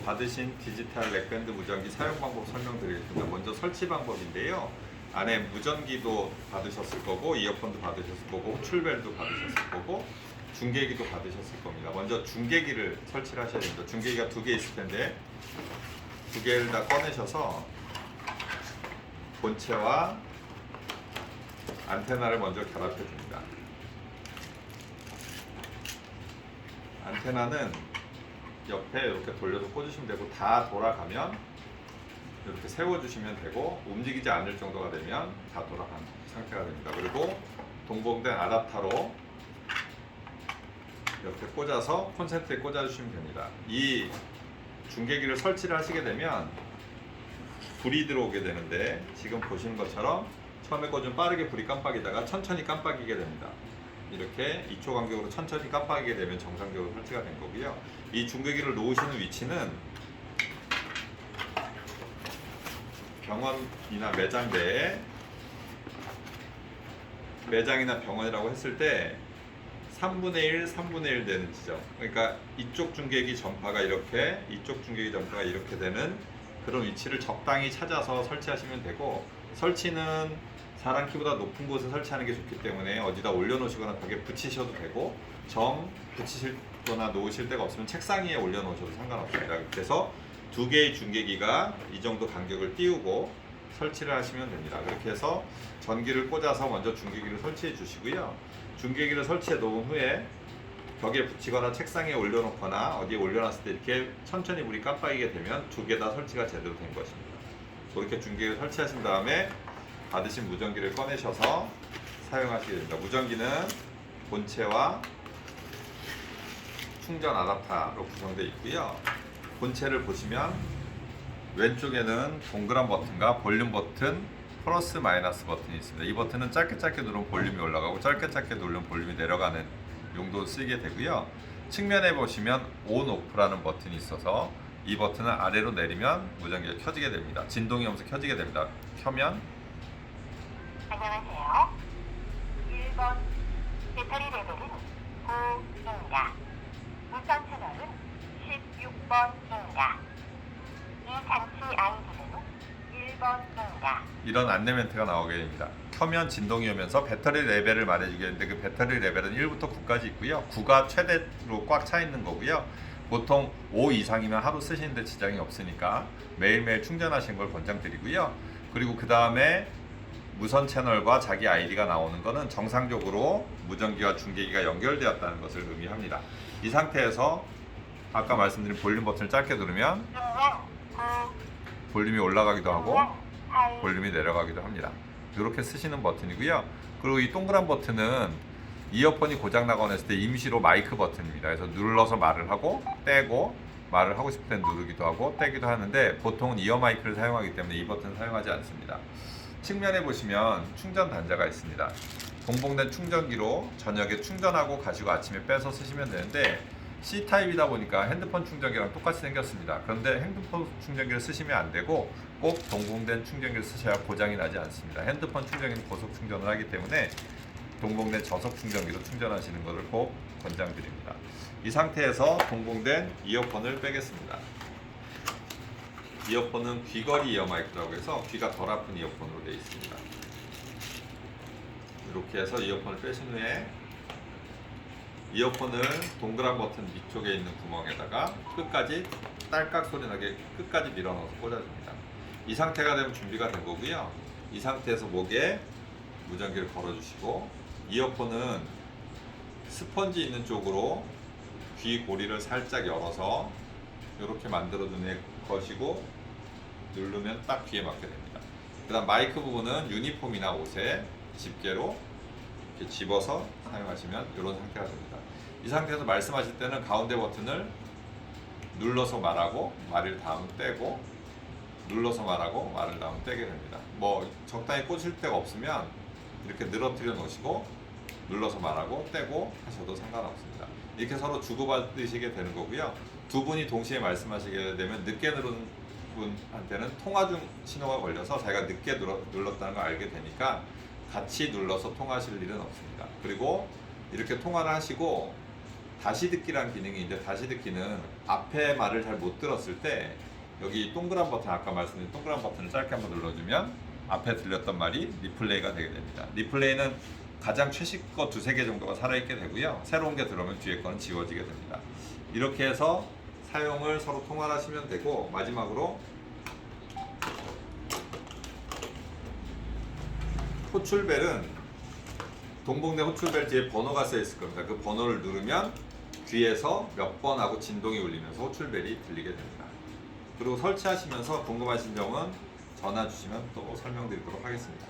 받으신 디지털 넥밴드 무전기 사용 방법 설명드리겠습니다. 먼저 설치 방법인데요. 안에 무전기도 받으셨을 거고, 이어폰도 받으셨을 거고, 호출벨도 받으셨을 거고, 중계기도 받으셨을 겁니다. 먼저 중계기를 설치를 하셔야 됩니다. 중계기가 두 개 있을 텐데 두 개를 다 꺼내셔서 본체와 안테나를 먼저 결합해 줍니다. 안테나는 옆에 이렇게 돌려서 꽂으시면 되고, 다 돌아가면 이렇게 세워주시면 되고, 움직이지 않을 정도가 되면 다 돌아간 상태가 됩니다. 그리고 동봉된 아답터로 이렇게 꽂아서 콘센트에 꽂아주시면 됩니다. 이 중계기를 설치를 하시게 되면 불이 들어오게 되는데, 지금 보시는 것처럼 처음에 꽂으면 빠르게 불이 깜빡이다가 천천히 깜빡이게 됩니다. 이렇게 2초 간격으로 천천히 깜빡이게 되면 정상적으로 설치가 된 거고요. 이 중계기를 놓으시는 위치는 병원이나 매장 내에, 매장이나 병원이라고 했을 때 3분의 1, 3분의 1 되는 지점, 그러니까 이쪽 중계기 전파가 이렇게, 이쪽 중계기 전파가 이렇게 되는 그런 위치를 적당히 찾아서 설치하시면 되고, 설치는 사람 키보다 높은 곳에 설치하는 게 좋기 때문에 어디다 올려놓으시거나 벽에 붙이셔도 되고, 정 붙이실 거나 놓으실 데가 없으면 책상 위에 올려놓으셔도 상관없습니다. 그래서 두 개의 중계기가 이 정도 간격을 띄우고 설치를 하시면 됩니다. 그렇게 해서 전기를 꽂아서 먼저 중계기를 설치해 주시고요. 중계기를 설치해 놓은 후에 벽에 붙이거나 책상에 올려놓거나 어디에 올려놨을 때 이렇게 천천히 불이 깜빡이게 되면 두 개 다 설치가 제대로 된 것입니다. 그렇게 중계기를 설치하신 다음에 받으신 무전기를 꺼내셔서 사용하시게 됩니다. 무전기는 본체와 충전 아답터로 구성되어 있고요. 본체를 보시면 왼쪽에는 동그란 버튼과 볼륨 버튼, 플러스 마이너스 버튼이 있습니다. 이 버튼은 짧게 누르면 볼륨이 올라가고, 짧게 누르면 볼륨이 내려가는 용도로 쓰이게 되고요. 측면에 보시면 ON, OFF라는 버튼이 있어서 이 버튼을 아래로 내리면 무전기가 켜지게 됩니다. 진동이 오면서 켜지게 됩니다. 켜면 안녕하세요. 1번 배터리 레벨은 9입니다. 무선 채널은 16번입니다. 이 장치 아이디는 1번입니다. 이런 안내 멘트가 나오게 됩니다. 켜면 진동이 오면서 배터리 레벨을 말해주게 되는데, 그 배터리 레벨은 1부터 9까지 있고요. 9가 최대로 꽉 차 있는 거고요. 보통 5 이상이면 하루 쓰시는데 지장이 없으니까 매일매일 충전하시는 걸 권장드리고요. 그리고 그 다음에 무선 채널과 자기 아이디가 나오는 것은 정상적으로 무전기와 중계기가 연결되었다는 것을 의미합니다. 이 상태에서 아까 말씀드린 볼륨 버튼을 짧게 누르면 볼륨이 올라가기도 하고 볼륨이 내려가기도 합니다. 이렇게 쓰시는 버튼이고요. 그리고 이 동그란 버튼은 이어폰이 고장나거나 했을 때 임시로 마이크 버튼입니다. 그래서 눌러서 말을 하고 떼고, 말을 하고 싶을 땐 누르기도 하고 떼기도 하는데, 보통은 이어 마이크를 사용하기 때문에 이 버튼을 사용하지 않습니다. 측면에 보시면 충전 단자가 있습니다. 동봉된 충전기로 저녁에 충전하고 가지고 아침에 빼서 쓰시면 되는데, C타입이다 보니까 핸드폰 충전기랑 똑같이 생겼습니다. 그런데 핸드폰 충전기를 쓰시면 안 되고 꼭 동봉된 충전기를 쓰셔야 고장이 나지 않습니다. 핸드폰 충전기는 고속 충전을 하기 때문에 동봉된 저속 충전기로 충전하시는 것을 꼭 권장드립니다. 이 상태에서 동봉된 이어폰을 빼겠습니다. 이어폰은 귀걸이 이어 마이크라고 해서 귀가 덜 아픈 이어폰으로 되어 있습니다. 이렇게 해서 이어폰을 빼신 후에 이어폰을 동그란 버튼 위쪽에 있는 구멍에다가 끝까지 딸깍 소리 나게 끝까지 밀어 넣어서 꽂아줍니다. 이 상태가 되면 준비가 된 거고요. 이 상태에서 목에 무전기를 걸어주시고, 이어폰은 스펀지 있는 쪽으로 귀 고리를 살짝 열어서 이렇게 만들어 두는 것이고, 누르면 딱 귀에 맞게 됩니다. 그 다음 마이크 부분은 유니폼이나 옷에 집게로 이렇게 집어서 사용하시면 이런 상태가 됩니다. 이 상태에서 말씀하실 때는 가운데 버튼을 눌러서 말하고 말을 다음 떼고, 눌러서 말하고 말을 다음 떼게 됩니다. 뭐 적당히 꽂을 데가 없으면 이렇게 늘어뜨려 놓으시고 눌러서 말하고 떼고 하셔도 상관없습니다. 이렇게 서로 주고받으시게 되는 거고요. 두 분이 동시에 말씀하시게 되면 늦게 누른 분한테는 통화 중 신호가 걸려서 자기가 늦게 눌렀다는 걸 알게 되니까 같이 눌러서 통화하실 일은 없습니다. 그리고 이렇게 통화를 하시고 다시 듣기란 기능이 있는데 다시 듣기는 앞에 말을 잘 못 들었을 때 여기 동그란 버튼 아까 말씀드린 동그란 버튼을 짧게 한번 눌러주면 앞에 들렸던 말이 리플레이가 되게 됩니다. 리플레이는 가장 최신 거 두세 개 정도가 살아있게 되고요. 새로운 게 들어오면 뒤에 거는 지워지게 됩니다. 이렇게 해서 사용을 서로 통할하시면 되고 마지막으로 호출벨은 동봉된 호출벨 뒤에 번호가 쓰여 있을 겁니다. 그 번호를 누르면 귀에서 몇 번 하고 진동이 울리면서 호출벨이 들리게 됩니다. 그리고 설치하시면서 궁금하신 점은 전화 주시면 또 설명드리도록 하겠습니다.